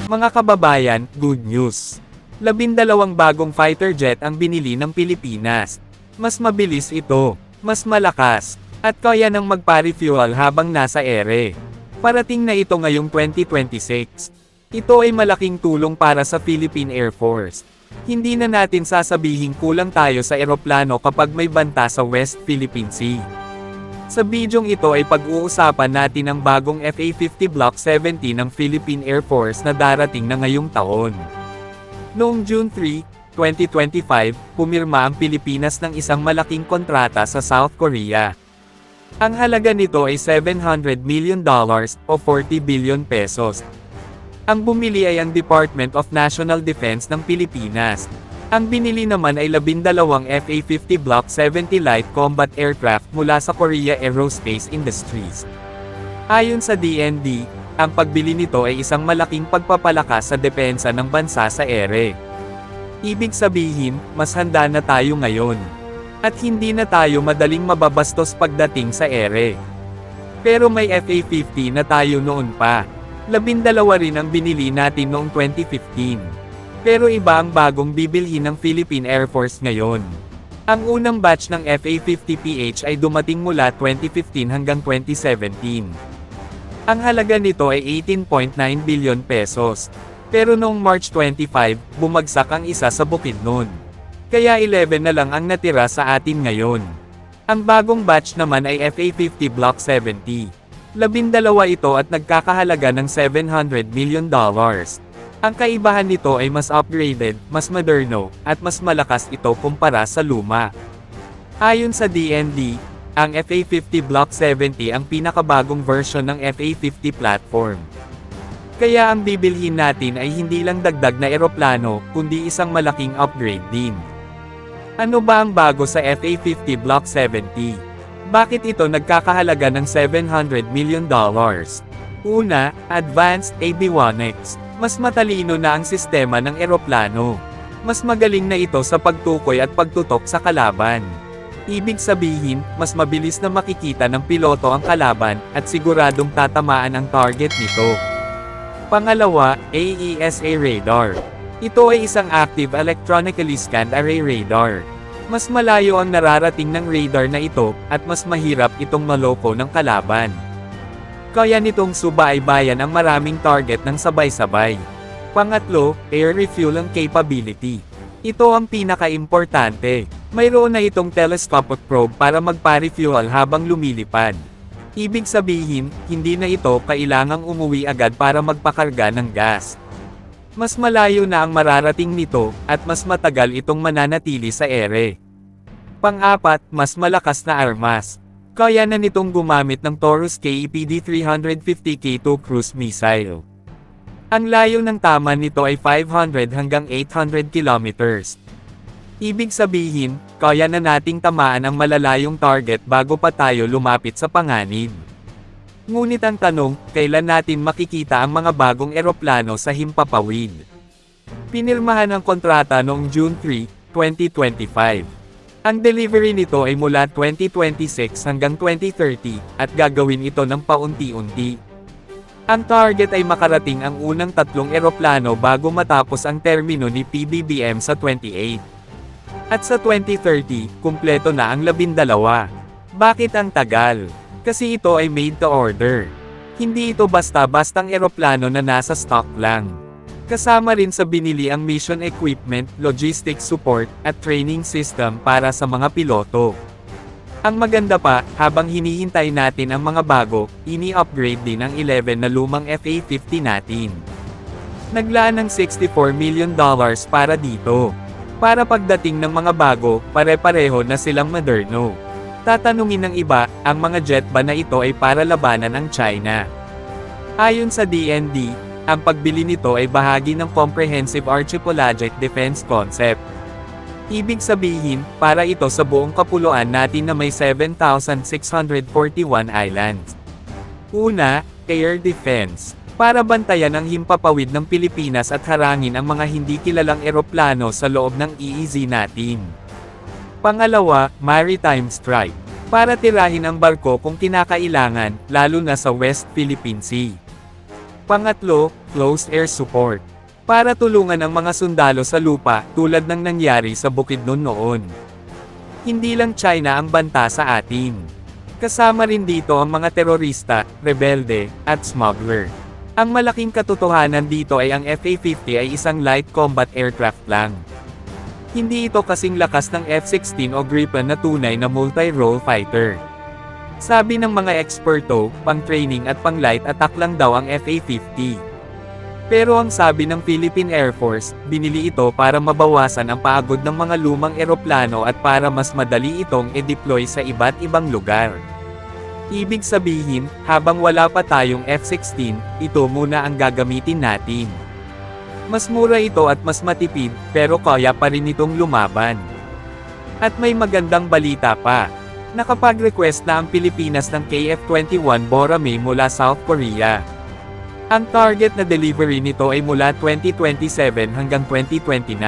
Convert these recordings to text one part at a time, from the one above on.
Mga kababayan, good news. 12 bagong fighter jet ang binili ng Pilipinas. Mas mabilis ito, mas malakas, at kaya nang magpa-refuel habang nasa ere. Parating na ito ngayong 2026. Ito ay malaking tulong para sa Philippine Air Force. Hindi na natin sasabihing kulang tayo sa eroplano kapag may banta sa West Philippine Sea. Sa bidyong ito ay pag-uusapan natin ang bagong FA-50 Block 70 ng Philippine Air Force na darating na ngayong taon. Noong June 3, 2025, pumirma ang Pilipinas ng isang malaking kontrata sa South Korea. Ang halaga nito ay $700 million o 40 billion pesos. Ang bumili ay ang Department of National Defense ng Pilipinas. Ang binili naman ay 12 FA-50 Block 70 Light Combat Aircraft mula sa Korea Aerospace Industries. Ayon sa DND, ang pagbili nito ay isang malaking pagpapalakas sa depensa ng bansa sa ere. Ibig sabihin, mas handa na tayo ngayon. At hindi na tayo madaling mababastos pagdating sa ere. Pero may FA-50 na tayo noon pa. 12 rin ang binili natin noong 2015. Pero iba ang bagong bibilhin ng Philippine Air Force ngayon. Ang unang batch ng FA-50PH ay dumating mula 2015 hanggang 2017. Ang halaga nito ay 18.9 billion pesos. Pero noong March 25, bumagsak ang isa sa Bukidnon. Kaya 11 na lang ang natira sa atin ngayon. Ang bagong batch naman ay FA-50 Block 70. 12 ito at nagkakahalaga ng $700 million. Ang kaibahan nito ay mas upgraded, mas moderno, at mas malakas ito kumpara sa luma. Ayon sa DND, ang FA-50 Block 70 ang pinakabagong version ng FA-50 platform. Kaya ang bibilhin natin ay hindi lang dagdag na eroplano, kundi isang malaking upgrade din. Ano ba ang bago sa FA-50 Block 70? Bakit ito nagkakahalaga ng $700 million? Una, Advanced Avionics. Mas matalino na ang sistema ng eroplano. Mas magaling na ito sa pagtukoy at pagtutok sa kalaban. Ibig sabihin, mas mabilis na makikita ng piloto ang kalaban, at siguradong tatamaan ang target nito. Pangalawa, AESA Radar. Ito ay isang active electronically scanned array radar. Mas malayo ang nararating ng radar na ito, at mas mahirap itong maloko ng kalaban. Kaya nitong subaybayan ang maraming target ng sabay-sabay. Pangatlo, air refueling capability. Ito ang pinaka-importante. Mayroon na itong telescopic probe para magpa-refuel habang lumilipad. Ibig sabihin, hindi na ito kailangang umuwi agad para magpakarga ng gas. Mas malayo na ang mararating nito, at mas matagal itong mananatili sa ere. Pang-apat, mas malakas na armas. Kaya na nitong gumamit ng Taurus KEPD-350K2 cruise missile. Ang layo ng tama nito ay 500 hanggang 800 kilometers. Ibig sabihin, kaya na nating tamaan ang malalayong target bago pa tayo lumapit sa panganib. Ngunit ang tanong, kailan natin makikita ang mga bagong eroplano sa himpapawid? Pinirmahan ang kontrata noong June 3, 2025. Ang delivery nito ay mula 2026 hanggang 2030, at gagawin ito ng paunti-unti. Ang target ay makarating ang unang 3 eroplano bago matapos ang termino ni PBBM sa 28. At sa 2030, kumpleto na ang 12. Bakit ang tagal? Kasi ito ay made to order. Hindi ito basta-bastang eroplano na nasa stock lang. Kasama rin sa binili ang mission equipment, logistics support, at training system para sa mga piloto. Ang maganda pa, habang hinihintay natin ang mga bago, ini-upgrade din ang 11 na lumang FA-50 natin. Naglaan ng $64 million para dito. Para pagdating ng mga bago, pare-pareho na silang moderno. Tatanungin ng iba, ang mga jet ba na ito ay para labanan ang China? Ayon sa DND, ang pagbili nito ay bahagi ng Comprehensive Archipelagic Defense Concept. Ibig sabihin, para ito sa buong kapuluan natin na may 7,641 islands. Una, Air Defense. Para bantayan ang himpapawid ng Pilipinas at harangin ang mga hindi kilalang eroplano sa loob ng EEZ natin. Pangalawa, Maritime Strike. Para tirahin ang barko kung kinakailangan, lalo na sa West Philippine Sea. Pangatlo, closed air support. Para tulungan ang mga sundalo sa lupa, tulad ng nangyari sa Bukidnon noon. Hindi lang China ang banta sa atin. Kasama rin dito ang mga terorista, rebelde, at smuggler. Ang malaking katotohanan dito ay ang FA-50 ay isang light combat aircraft lang. Hindi ito kasing lakas ng F-16 o Gripen na tunay na multi-role fighter. Sabi ng mga eksperto, pang-training at pang-light attack lang daw ang FA-50. Pero ang sabi ng Philippine Air Force, binili ito para mabawasan ang pagod ng mga lumang eroplano at para mas madali itong e-deploy sa iba't ibang lugar. Ibig sabihin, habang wala pa tayong F-16, ito muna ang gagamitin natin. Mas mura ito at mas matipid, pero kaya pa rin itong lumaban. At may magandang balita pa. Nakapag-request na ang Pilipinas ng KF-21 Boramae mula South Korea. Ang target na delivery nito ay mula 2027 hanggang 2029.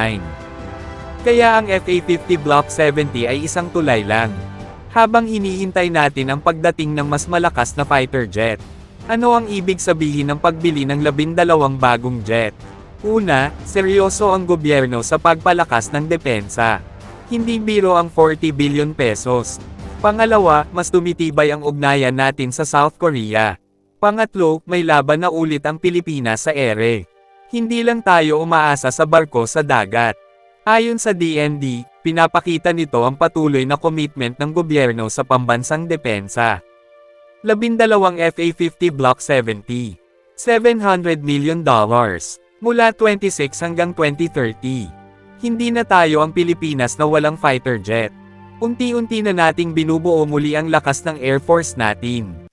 Kaya ang FA-50 Block 70 ay isang tulay lang. Habang hinihintay natin ang pagdating ng mas malakas na fighter jet. Ano ang ibig sabihin ng pagbili ng 12 bagong jet? Una, seryoso ang gobyerno sa pagpalakas ng depensa. Hindi biro ang 40 billion pesos. Pangalawa, mas tumitibay ang ugnayan natin sa South Korea. Pangatlo, may laban na ulit ang Pilipinas sa ere. Hindi lang tayo umaasa sa barko sa dagat. Ayon sa DND, pinapakita nito ang patuloy na commitment ng gobyerno sa pambansang depensa. 12 FA-50 Block 70. $700 million. Mula 26 hanggang 2030. Hindi na tayo ang Pilipinas na walang fighter jet. Unti-unti na nating binubuo muli ang lakas ng Air Force natin.